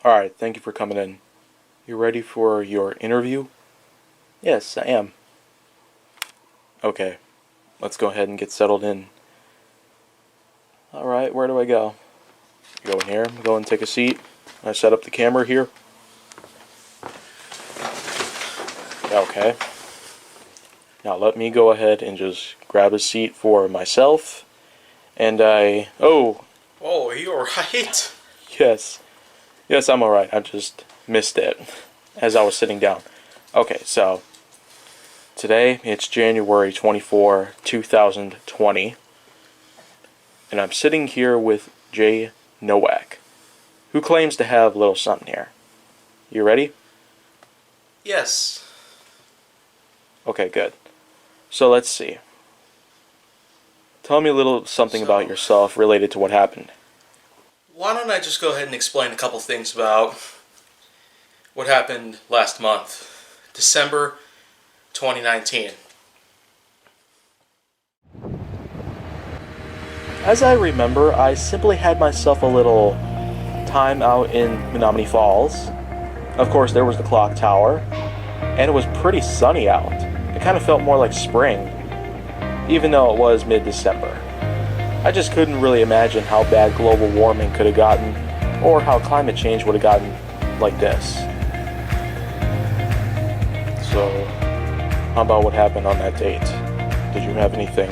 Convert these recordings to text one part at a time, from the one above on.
Alright, thank you for coming in. You ready for your interview? Yes, I am. Okay, let's go ahead and get settled in. Alright, where do I go? Go in here, go and take a seat. I set up the camera here. Okay. Now let me go ahead and just grab a seat for myself. And oh, are you alright? yes. Yes, I'm alright. I just missed it as I was sitting down. Okay, so today it's January 24, 2020. And I'm sitting here with Jay Nowak, who claims to have a little something here. You ready? Yes. Okay, good. So let's see. Tell me a little something about yourself related to what happened. Why don't I just go ahead and explain a couple things about what happened last month, December 2019. As I remember, I simply had myself a little time out in Menominee Falls. Of course, there was the clock tower, and it was pretty sunny out. It kind of felt more like spring, even though it was mid-December. I just couldn't really imagine how bad global warming could have gotten, or how climate change would have gotten like this. So, how about what happened on that date? Did you have anything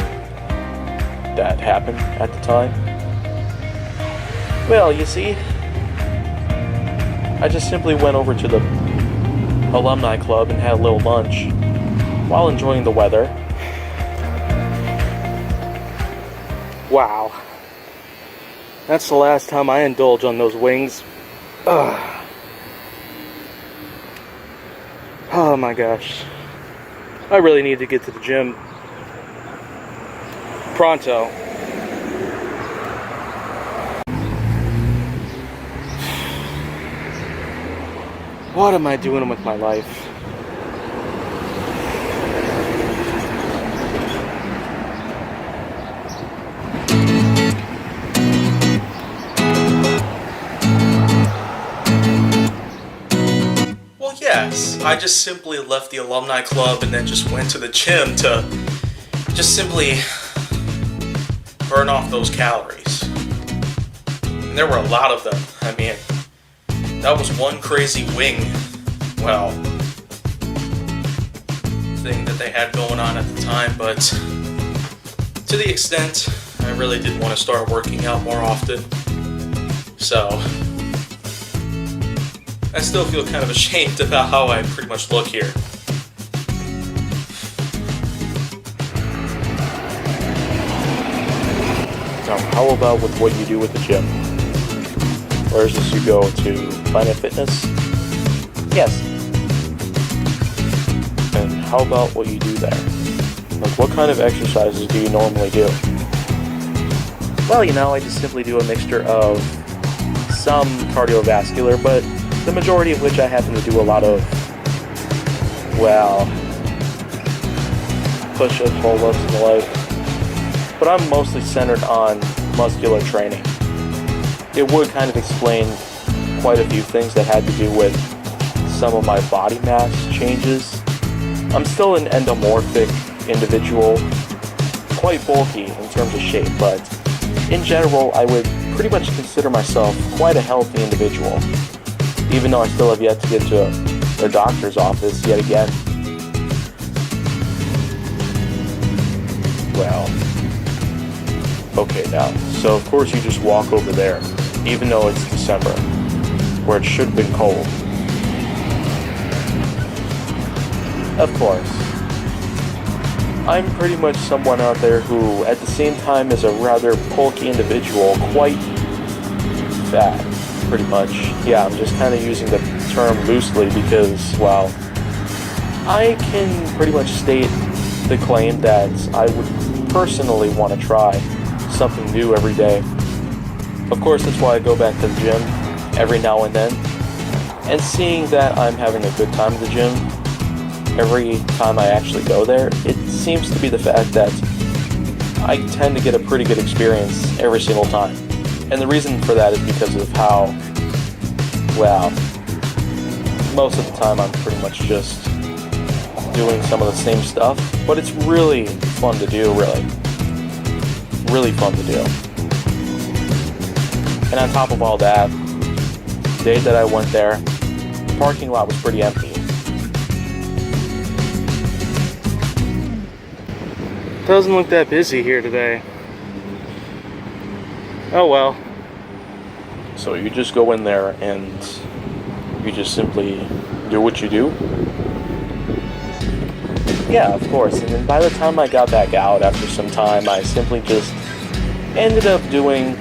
that happened at the time? Well, you see, I just simply went over to the alumni club and had a little lunch while enjoying the weather. Wow. That's the last time I indulge on those wings. Ugh. Oh my gosh. I really need to get to the gym pronto. What am I doing with my life? Well, yes, I just simply left the alumni club and then just went to the gym to just simply burn off those calories. And there were a lot of them. I mean, that was one crazy wing, thing that they had going on at the time, but to the extent I really did want to start working out more often. So, I still feel kind of ashamed about how I pretty much look here. Now, how about with what you do with the gym? Where is this you go to Planet Fitness? Yes. And how about what you do there? Like, what kind of exercises do you normally do? Well, I just simply do a mixture of some cardiovascular, but the majority of which I happen to do a lot of, push-ups, pull-ups, and the like. But I'm mostly centered on muscular training. It would kind of explain quite a few things that had to do with some of my body mass changes. I'm still an endomorphic individual, quite bulky in terms of shape, but in general I would pretty much consider myself quite a healthy individual, even though I still have yet to get to a doctor's office yet again. Well, okay now, so of course you just walk over there, even though it's December, where it should have been cold. Of course. I'm pretty much someone out there who, at the same time as a rather bulky individual, quite fat, pretty much. Yeah, I'm just kind of using the term loosely because, I can pretty much state the claim that I would personally want to try something new every day. Of course, that's why I go back to the gym every now and then, and seeing that I'm having a good time at the gym every time I actually go there, it seems to be the fact that I tend to get a pretty good experience every single time. And the reason for that is because of how well, most of the time I'm pretty much just doing some of the same stuff, but it's really fun to do, really fun to do. And on top of all that, the day that I went there, the parking lot was pretty empty. Doesn't look that busy here today. Oh well. So you just go in there and you just simply do what you do? Yeah, of course. And then by the time I got back out after some time, I simply just ended up doing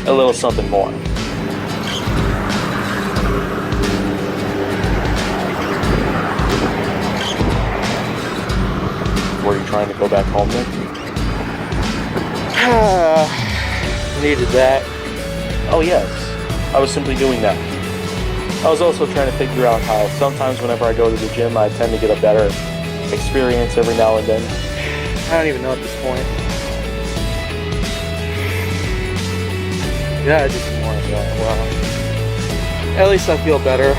a little something more. Were you trying to go back home then? Needed that. Oh yes, I was simply doing that. I was also trying to figure out how sometimes whenever I go to the gym, I tend to get a better experience every now and then. I don't even know at this point. Yeah, I just more of that. Well, at least I feel better.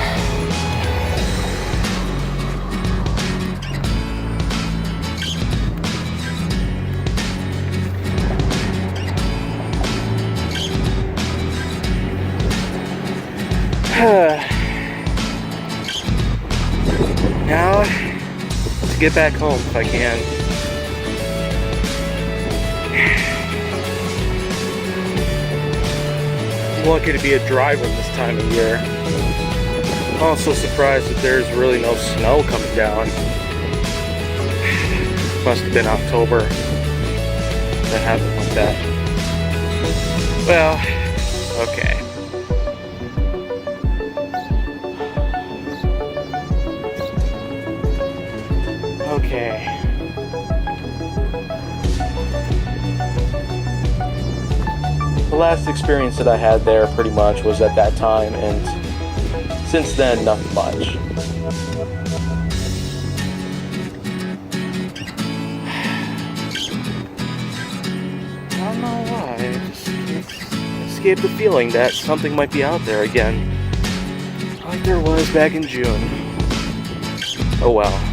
Now, to get back home if I can. I'm lucky to be a driver this time of year. I'm also surprised that there's really no snow coming down. Must have been October that happened like that. Well, okay. Okay. The last experience that I had there pretty much was at that time, and since then, nothing much. I don't know why, I just can't escape the feeling that something might be out there again, like there was back in June. Oh well.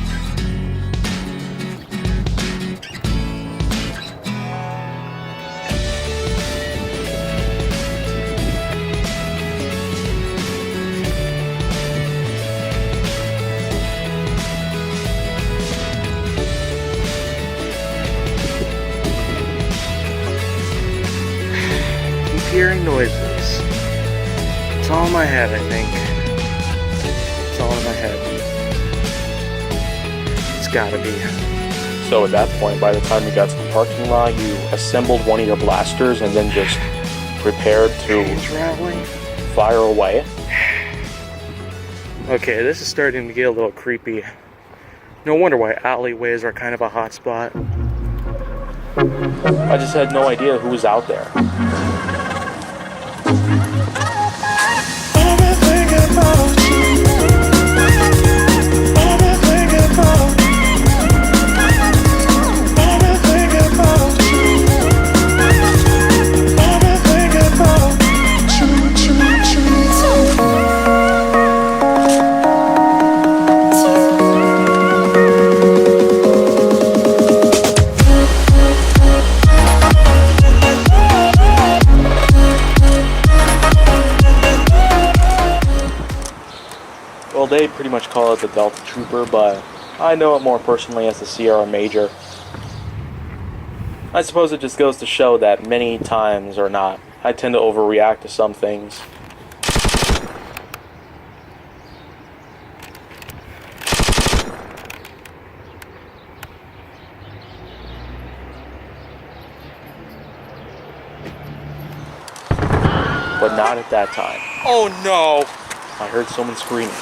Hearing noises. It's all in my head, I think. It's all in my head. It's gotta be. So at that point, by the time you got to the parking lot, you assembled one of your blasters and then just prepared to fire away. Okay, this is starting to get a little creepy. No wonder why alleyways are kind of a hot spot. I just had no idea who was out there. Well, they pretty much call it the Delta Trooper, but I know it more personally as the Sierra Major. I suppose it just goes to show that many times or not, I tend to overreact to some things. But not at that time. Oh no! I heard someone screaming.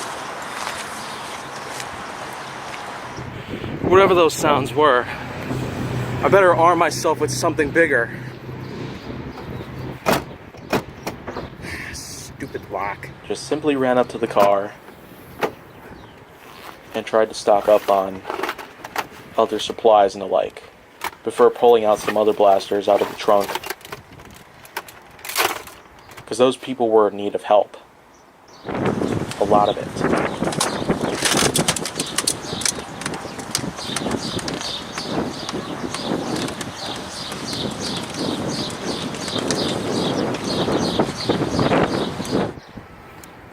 Whatever those sounds were, I better arm myself with something bigger. Stupid lock. Just simply ran up to the car and tried to stock up on other supplies and the like, before pulling out some other blasters out of the trunk. Because those people were in need of help. a lot of it.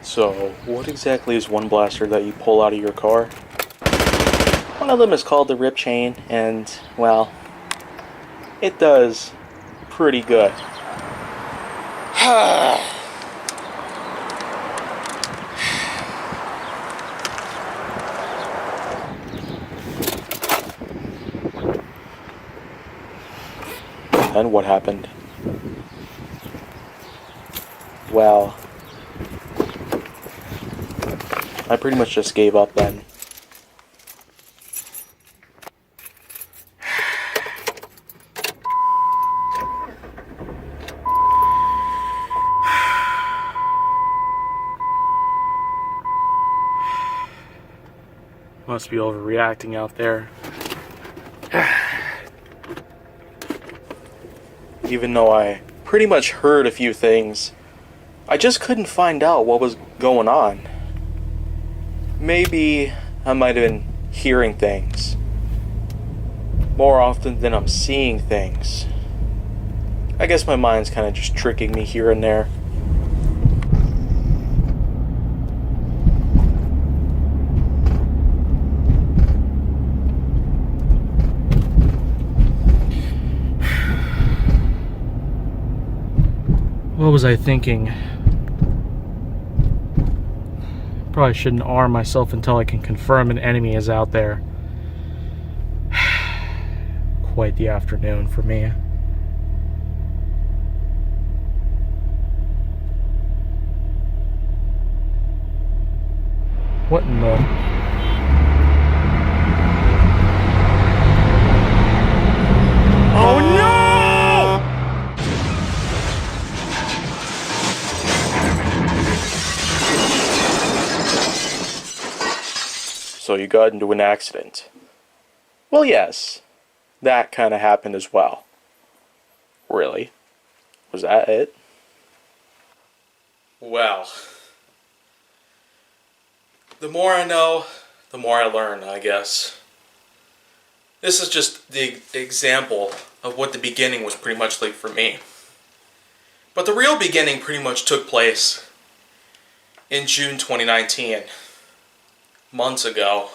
So, what exactly is one blaster that you pull out of your car? One of them is called the Rip Chain, and, well, it does pretty good. Then what happened? Well, I pretty much just gave up then. Must be overreacting out there. Even though I pretty much heard a few things, I just couldn't find out what was going on. Maybe I might have been hearing things more often than I'm seeing things. I guess my mind's kind of just tricking me here and there. What was I thinking? Probably shouldn't arm myself until I can confirm an enemy is out there. Quite the afternoon for me. What in the... Oh no! So you got into an accident. Well, yes, that kind of happened as well. Really? Was that it? Well, the more I know, the more I learn, I guess. This is just the example of what the beginning was pretty much like for me. But the real beginning pretty much took place in June 2019. Months ago.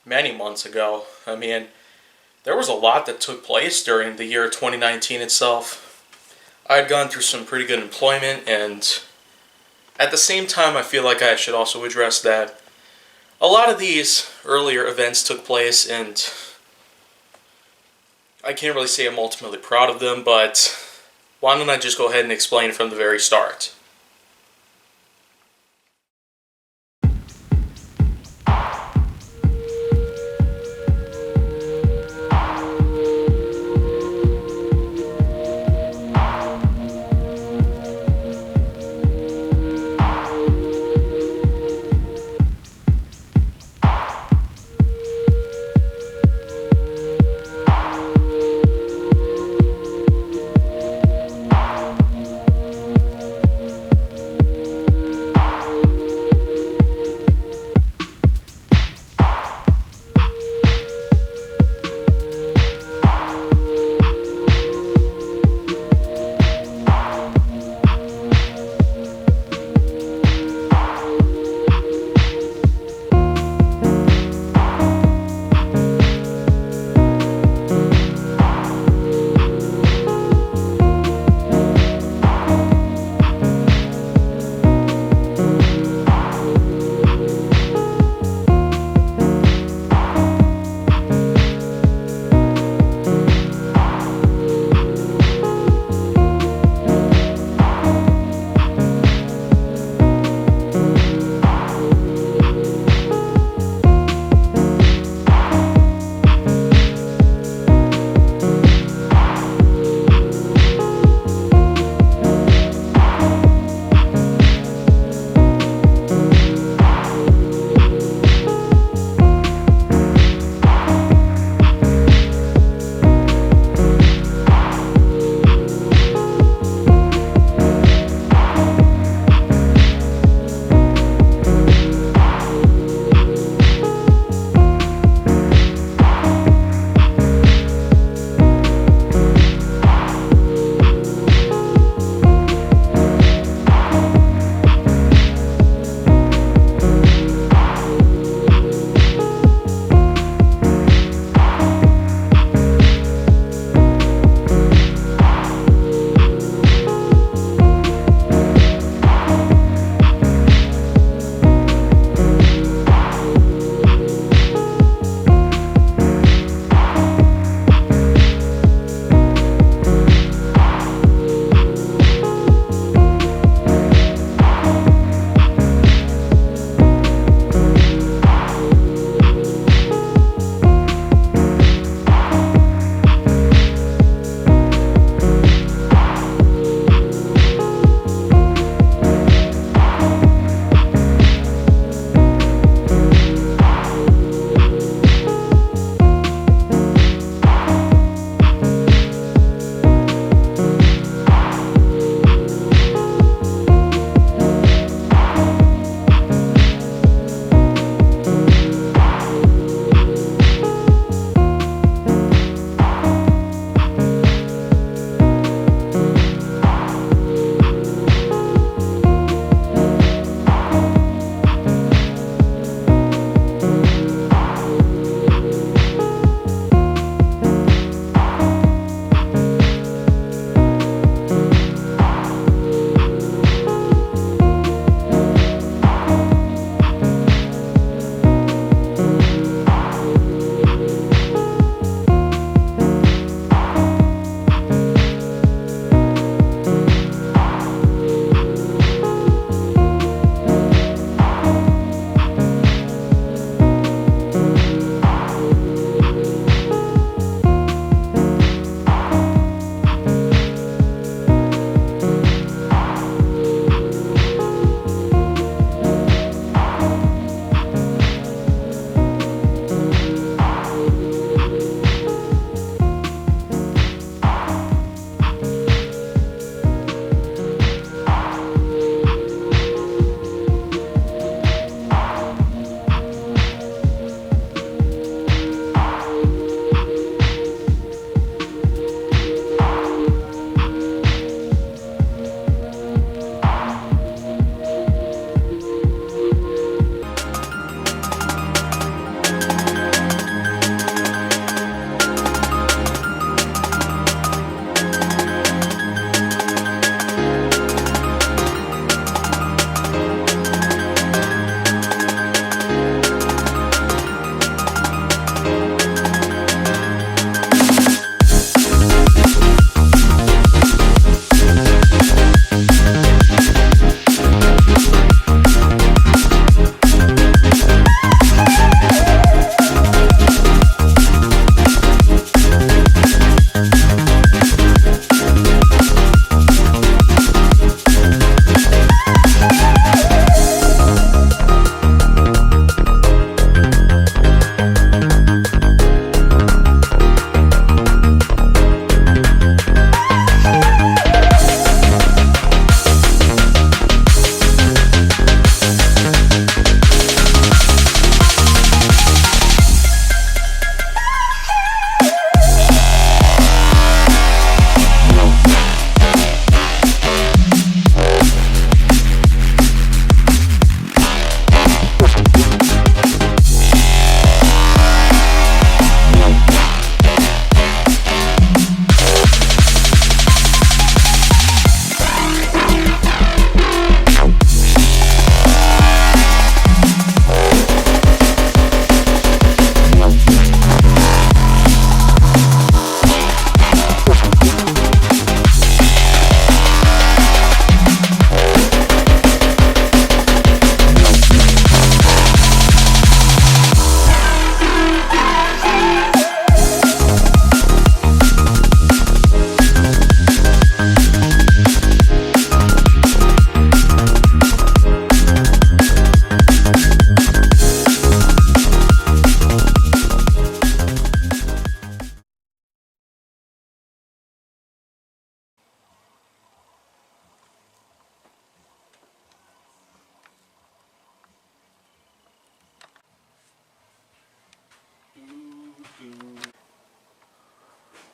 Many months ago. I mean, there was a lot that took place during the year 2019 itself. I had gone through some pretty good employment, and at the same time I feel like I should also address that a lot of these earlier events took place, and I can't really say I'm ultimately proud of them, but why don't I just go ahead and explain from the very start.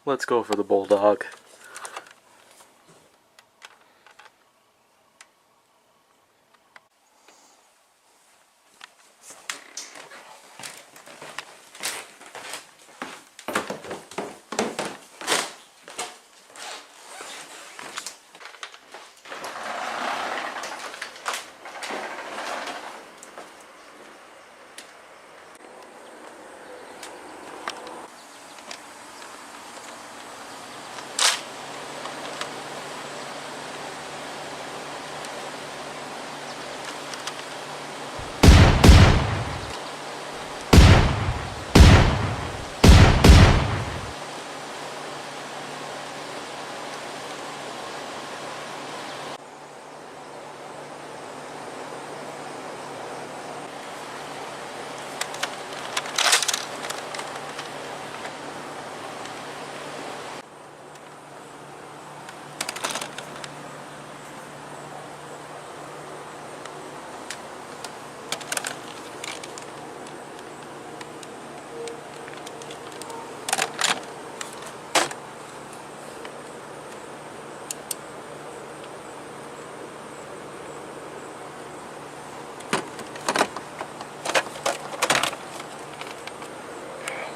Let's go for the bulldog.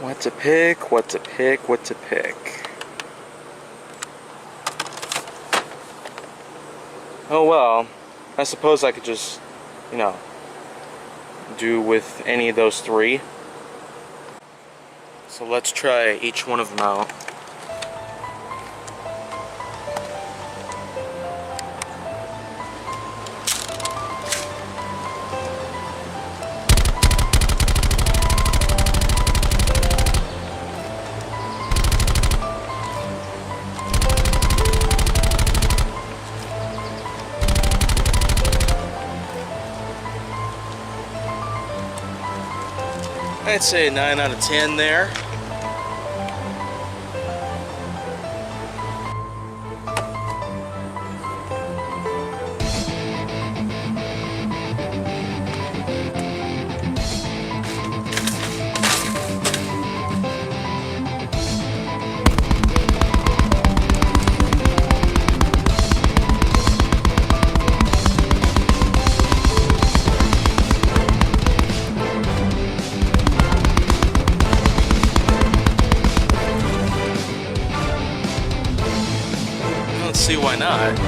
What to pick, what to pick, what to pick. Oh well, I suppose I could just, you know, do with any of those three. So let's try each one of them out. I'd say a 9 out of 10 there. See why not.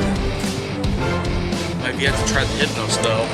I've yet to try the Hypnos though.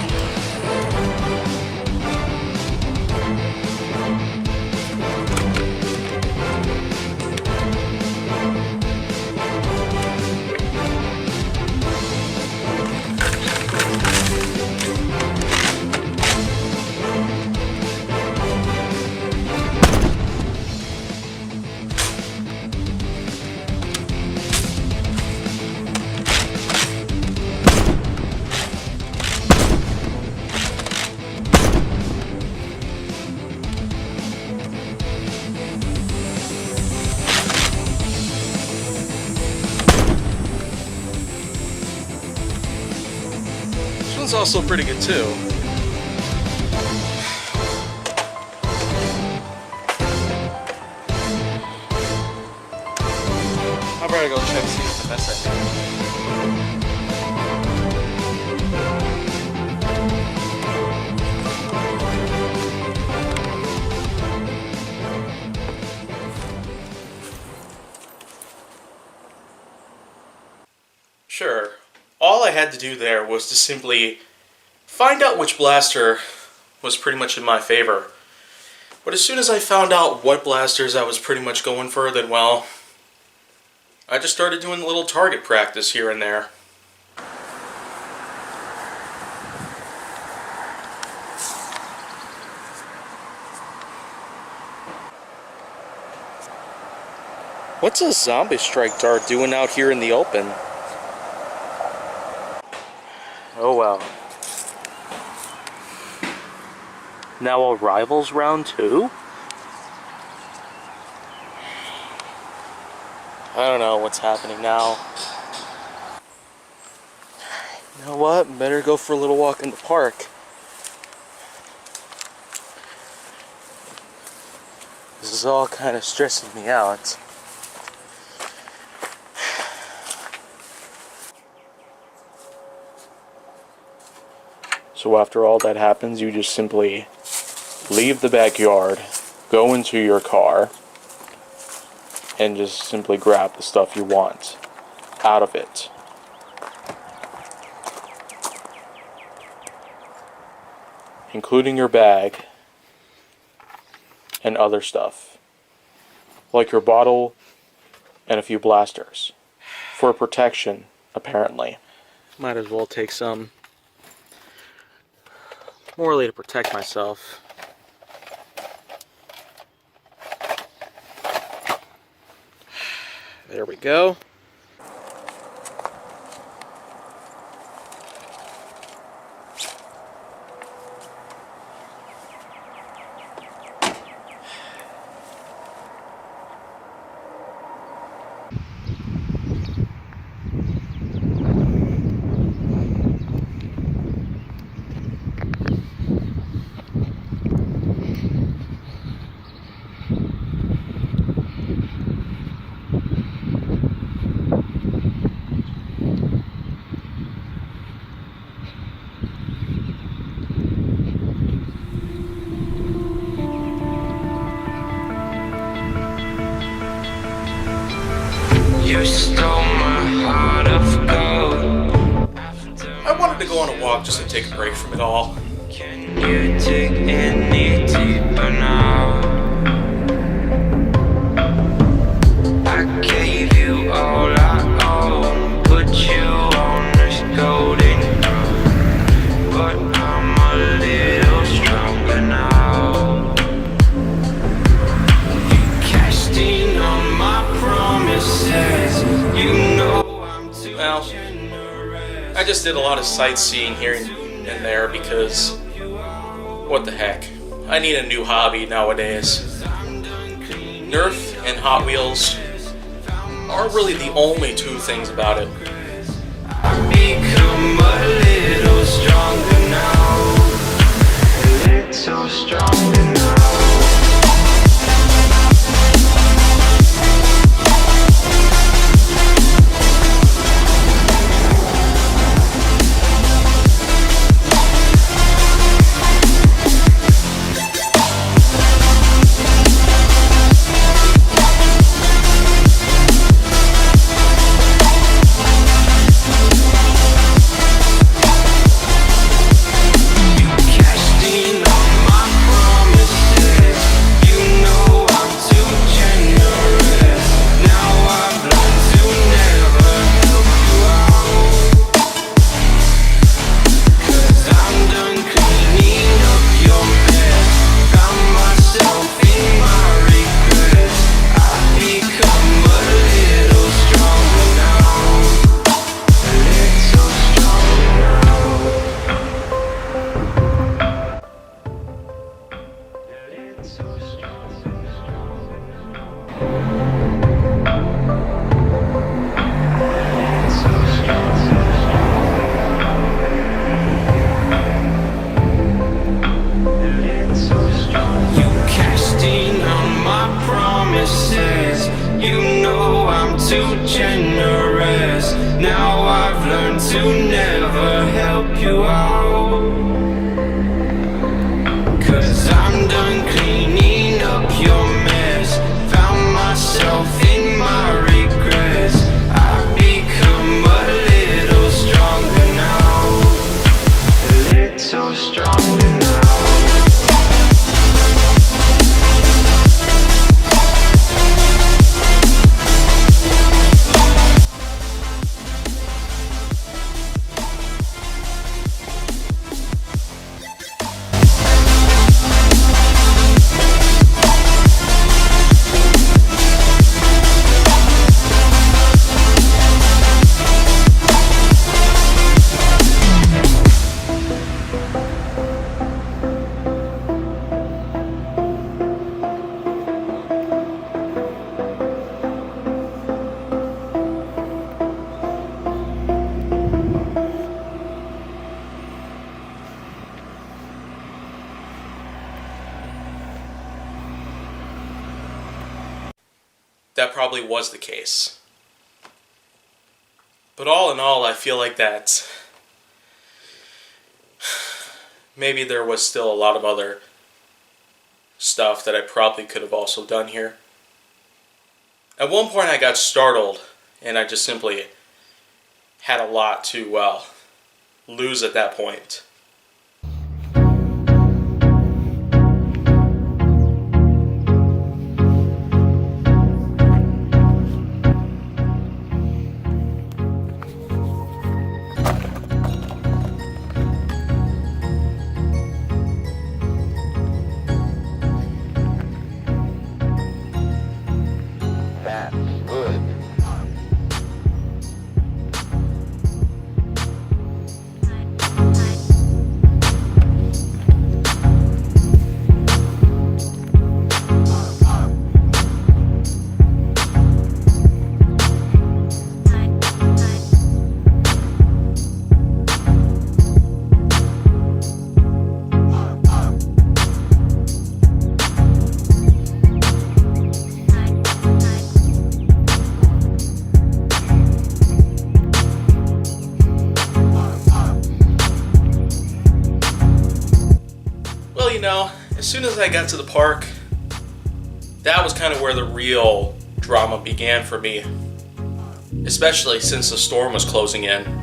This one's also pretty good too. I better go check see what the best I can. Sure. All I had to do there was to simply find out which blaster was pretty much in my favor. But as soon as I found out what blasters I was pretty much going for, then well, I just started doing a little target practice here and there. What's a zombie strike dart doing out here in the open? Oh well. Now a rivals round 2? I don't know what's happening now. You know what? Better go for a little walk in the park. This is all kind of stressing me out. So after all that happens, you just simply leave the backyard, go into your car, and just simply grab the stuff you want out of it. Including your bag and other stuff. Like your bottle and a few blasters. For protection, apparently. Might as well take some. Morally to protect myself. There we go. You stole my heart of gold. I wanted to go on a walk just to take a break from it all. Can you dig any deeper now? I gave you all I own, put you on this golden throne, but I'm a little stronger now. You cashed in on my promises, you know I'm too Well, generous. I just did a lot of sightseeing here and there because, what the heck, I need a new hobby nowadays. Nerf and Hot Wheels aren't really the only two things about it. I've become a little stronger now, a little stronger now. Too generous. Now I've learned to never help you out, 'cause I'm done cleaning up your mess. Found myself in my regrets. I've become a little stronger now, a little stronger now. That probably was the case. But all in all, I feel like that maybe there was still a lot of other stuff that I probably could have also done here. At one point I got startled, and I just simply had a lot to, well, lose at that point. That's good. Well, you know, as soon as I got to the park, that was kind of where the real drama began for me. Especially since the storm was closing in.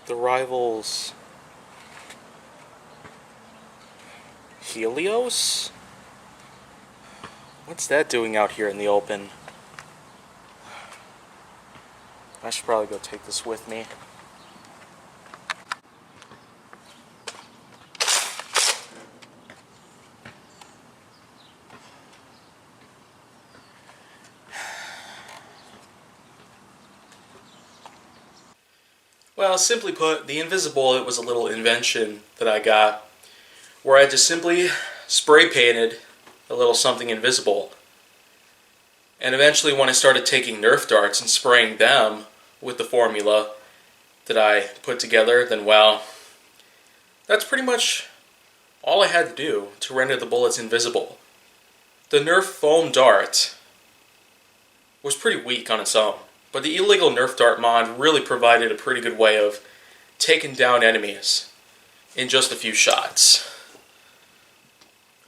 The rivals... Helios? What's that doing out here in the open? I should probably go take this with me. Well, simply put, the Invisible, it was a little invention that I got where I just simply spray painted a little something invisible. And eventually when I started taking Nerf darts and spraying them with the formula that I put together, then well, that's pretty much all I had to do to render the bullets invisible. The Nerf foam dart was pretty weak on its own, but the illegal Nerf dart mod really provided a pretty good way of taking down enemies in just a few shots.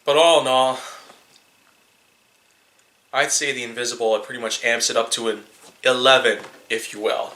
But all in all, I'd say the Invisible, it pretty much amps it up to an 11, if you will.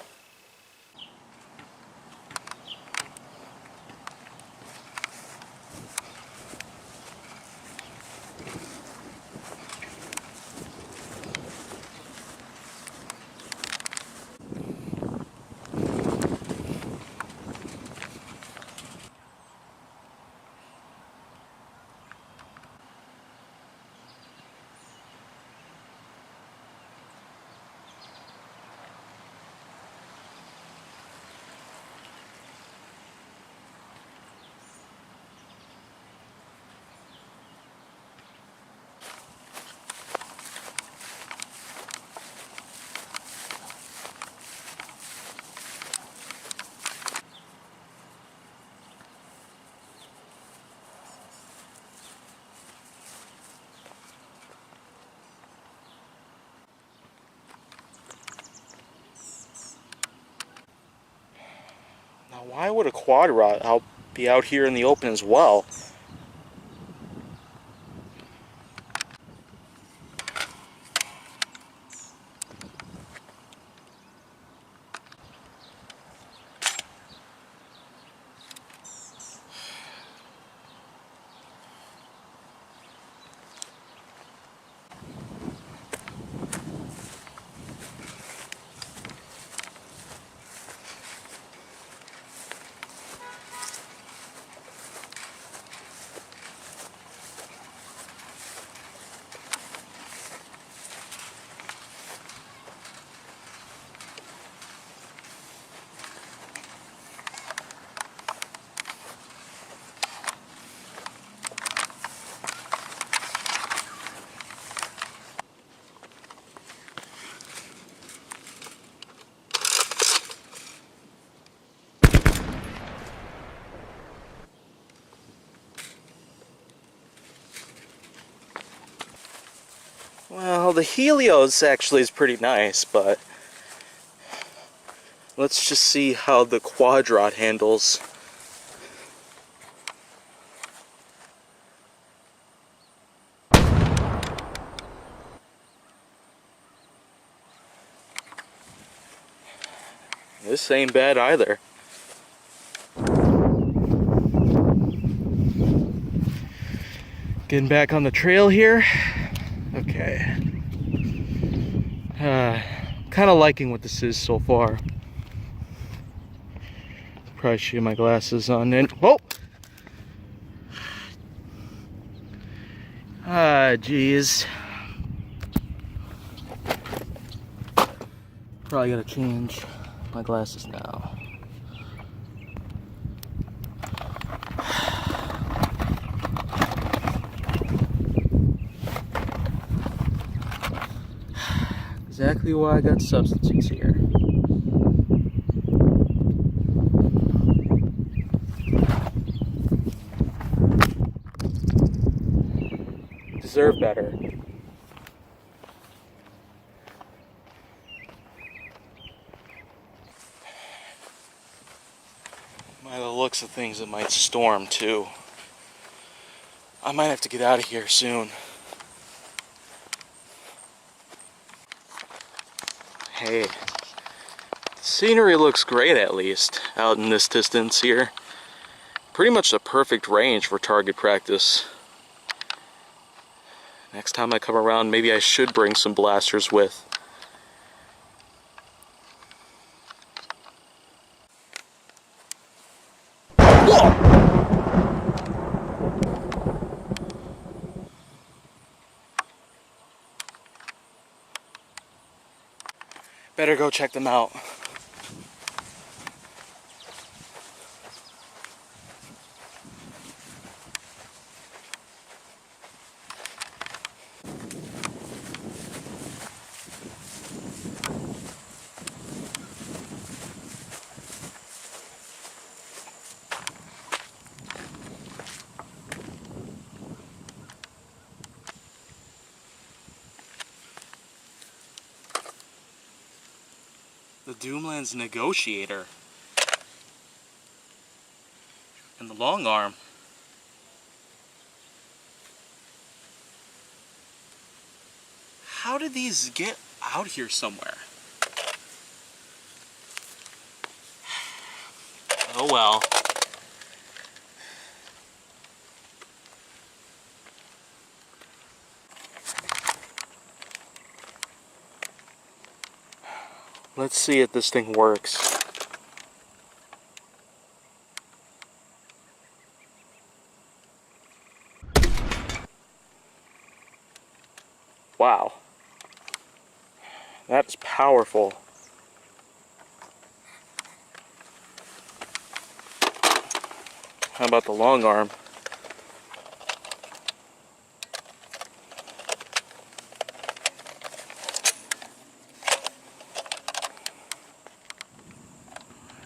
Now, why would a quad rod be out here in the open as well? Well, the Helios actually is pretty nice, but let's just see how the Quadrot handles. This ain't bad either. Getting back on the trail here. Okay. Kind of liking what this is so far. Probably should get my glasses on and whoa! Geez. Probably gotta change my glasses now. Exactly why I got substitutes here. Deserve better. By the looks of things, it might storm too. I might have to get out of here soon. Hey, the scenery looks great, at least out in this distance here. Pretty much the perfect range for target practice. Next time I come around, maybe I should bring some blasters with. Whoa! Better go check them out. The Doomland's Negotiator. And the long arm. How did these get out here somewhere? Oh well. Let's see if this thing works. Wow. That's powerful. How about the long arm?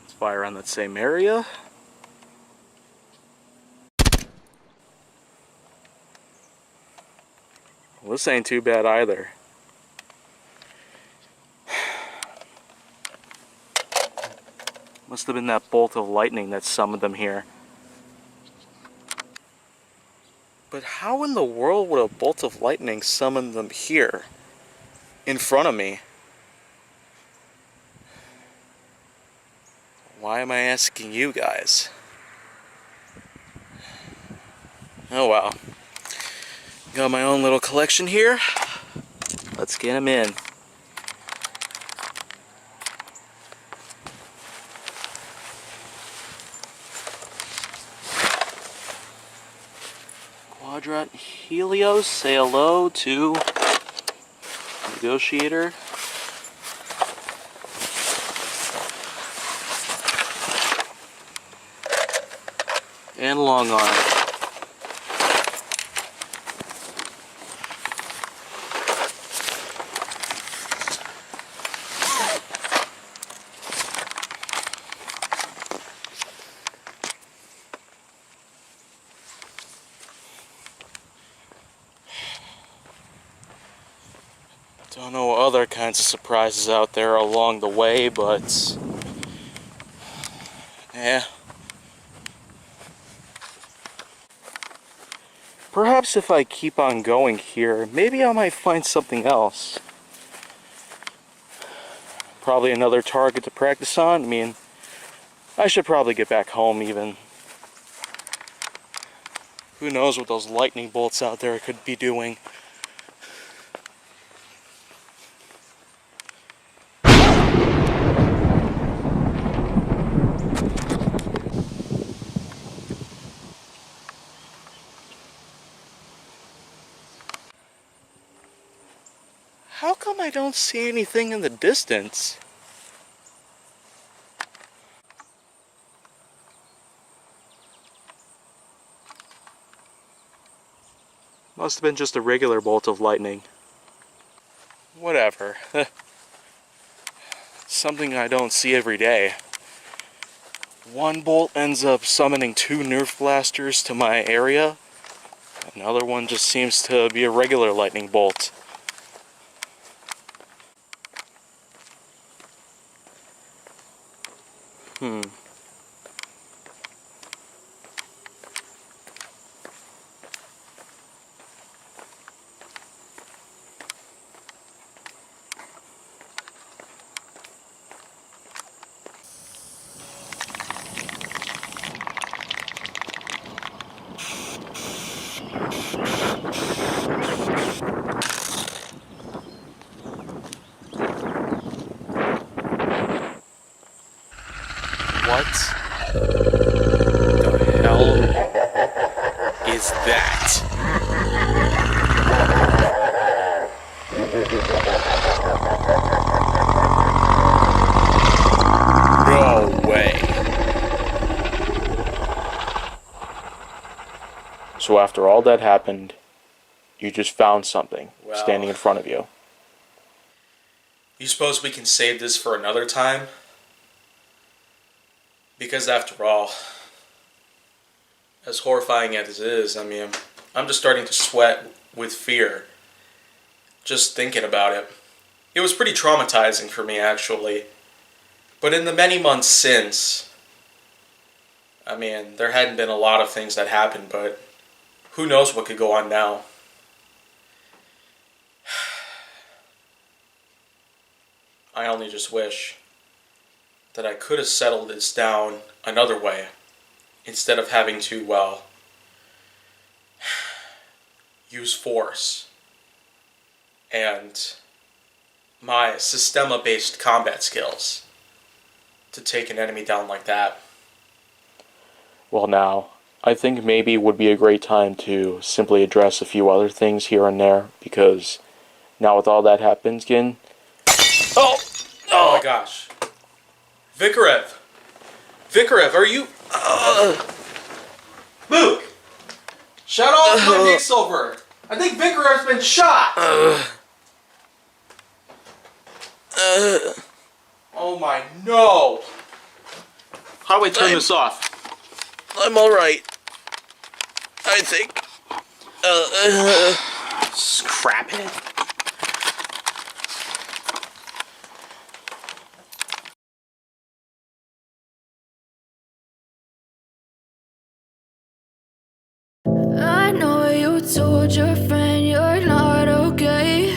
Let's fire around that same area. Well, this ain't too bad either. Must have been that bolt of lightning that summoned them here. But how in the world would a bolt of lightning summon them here? In front of me? Why am I asking you guys? Oh well. Got my own little collection here. Let's get them in. Quadrot Helios, say hello to Negotiator. And long arm. Don't know what other kinds of surprises out there along the way, but yeah. Perhaps if I keep on going here, maybe I might find something else. Probably another target to practice on. I mean, I should probably get back home even. Who knows what those lightning bolts out there could be doing. How come I don't see anything in the distance? Must have been just a regular bolt of lightning. Whatever. Something I don't see every day. One bolt ends up summoning 2 Nerf blasters to my area. Another one just seems to be a regular lightning bolt. What the hell is that? No way. So after all that happened, you just found something Wow. standing in front of you. You suppose we can save this for another time? Because after all, as horrifying as it is, I mean, I'm just starting to sweat with fear just thinking about it. It was pretty traumatizing for me, actually. But in the many months since, I mean, there hadn't been a lot of things that happened, but who knows what could go on now. I only just wish that I could have settled this down another way instead of having to, well, use force and my Systema-based combat skills to take an enemy down like that. Well, now, I think maybe it would be a great time to simply address a few other things here and there, because now with all that happened, again... Oh my gosh. Vikarev, are you... Luke! Shout out to my Nick Silver! I think Vikarev's been shot! Oh my, no! How do I turn this off? I'm alright. I think. Scrap it. I know you told your friend you're not okay,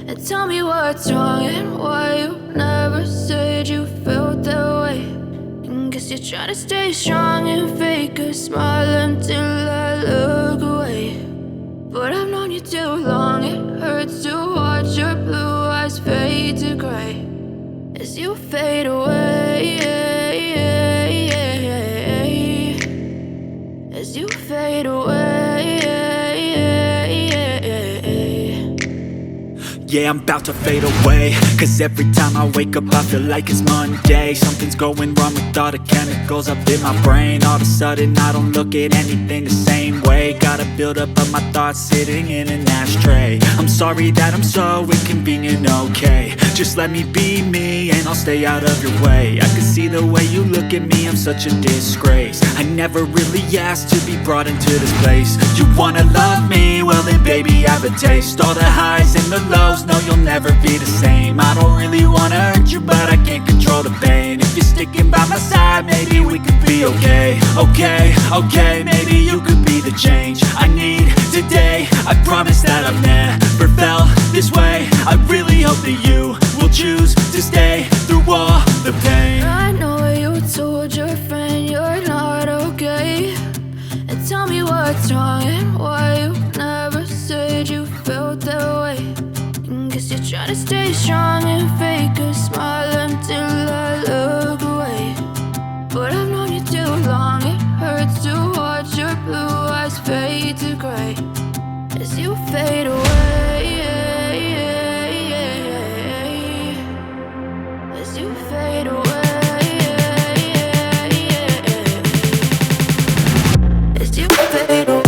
and tell me what's wrong and why you never said you felt that way. And guess you're trying to stay strong and fake a smile until I look away. But I've known you too long, it hurts to watch your blue eyes fade to gray as you fade away, as you fade away. Yeah, I'm about to fade away, cause every time I wake up I feel like it's Monday. Something's going wrong with all the chemicals up in my brain. All of a sudden I don't look at anything the same way. Gotta build up of my thoughts sitting in an ashtray. I'm sorry that I'm so inconvenient, okay. Just let me be me and I'll stay out of your way. I can see the way you look at me, I'm such a disgrace. I never really asked to be brought into this place. You wanna love me? Well then baby, I have a taste. All the highs and the lows, no you'll never be the same. I don't really wanna hurt you, but I can't control the pain. If you're sticking by my side, maybe we could be okay. Okay, maybe you could be the change I need today. I promise that I've never felt this way. I really hope that you will choose to stay through all the pain. I know you told your friend you're not okay, and tell me what's wrong and why you never said you felt that way. And guess you're trying to stay strong and fake a smile until I look away. But I've known you too long, it hurts to watch your blue eyes fade to gray as you fade away. As you fade away. As you fade away. As you fade away.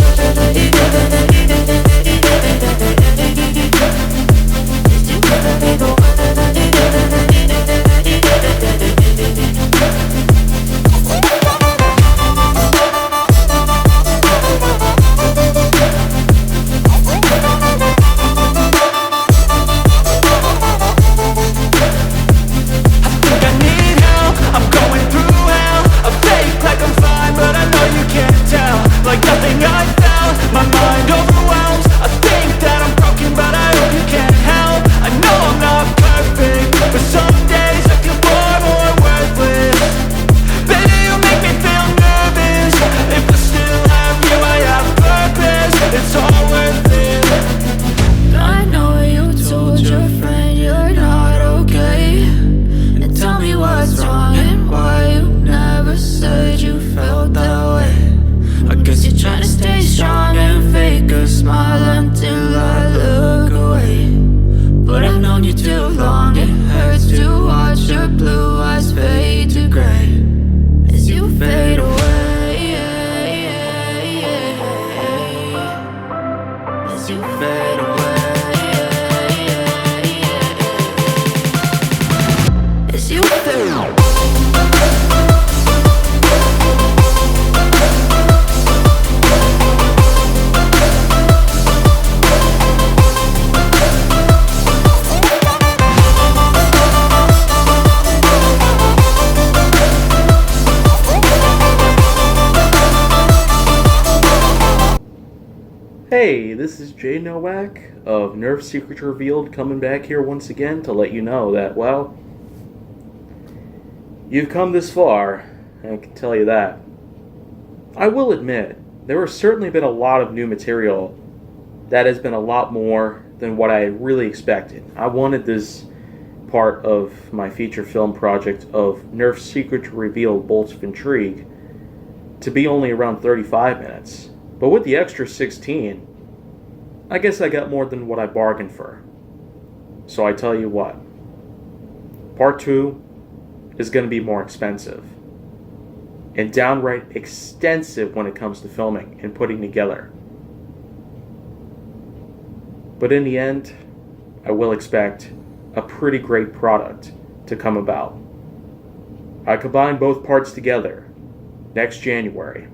Like nothing I felt, my mind overwhelms. I think that I'm broken, but I hope you can't help. I know I'm not perfect, but some days I feel far more worthless. Baby, you make me feel nervous. If I still have you, I have purpose. It's all worth it. I know you told your friend you're not okay, and tell me what's wrong and why you never said you felt that way. I guess you're trying to stay strong and fake a smile until I look away. But I've known you too long, it hurts to watch your blue eyes fade to gray as you fade away. As you fade away. As you fade away. Hey, this is Jay Nowak of Nerf Secrets Revealed coming back here once again to let you know that, well, you've come this far, I can tell you that. I will admit, there has certainly been a lot of new material that has been a lot more than what I really expected. I wanted this part of my feature film project of Nerf Secrets Revealed Bolts of Intrigue to be only around 35 minutes. But with the extra 16, I guess I got more than what I bargained for. So I tell you what, part 2 is going to be more expensive and downright extensive when it comes to filming and putting together. But in the end, I will expect a pretty great product to come about. I combine both parts together next January.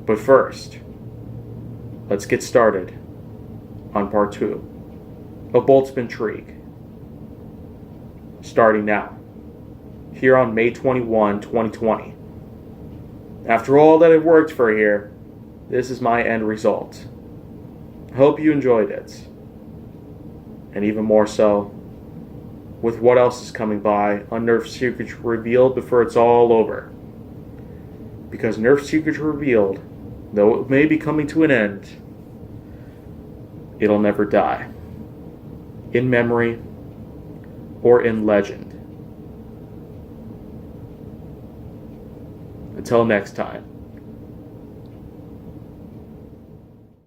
But first, let's get started on part 2 of Bolts of Intrigue. Starting now, here on May 21, 2020. After all that I've worked for here, this is my end result. I hope you enjoyed it. And even more so, with what else is coming by on Nerf Secrets Revealed before it's all over. Because Nerf Secrets Revealed, though it may be coming to an end, it'll never die. In memory or in legend. Until next time.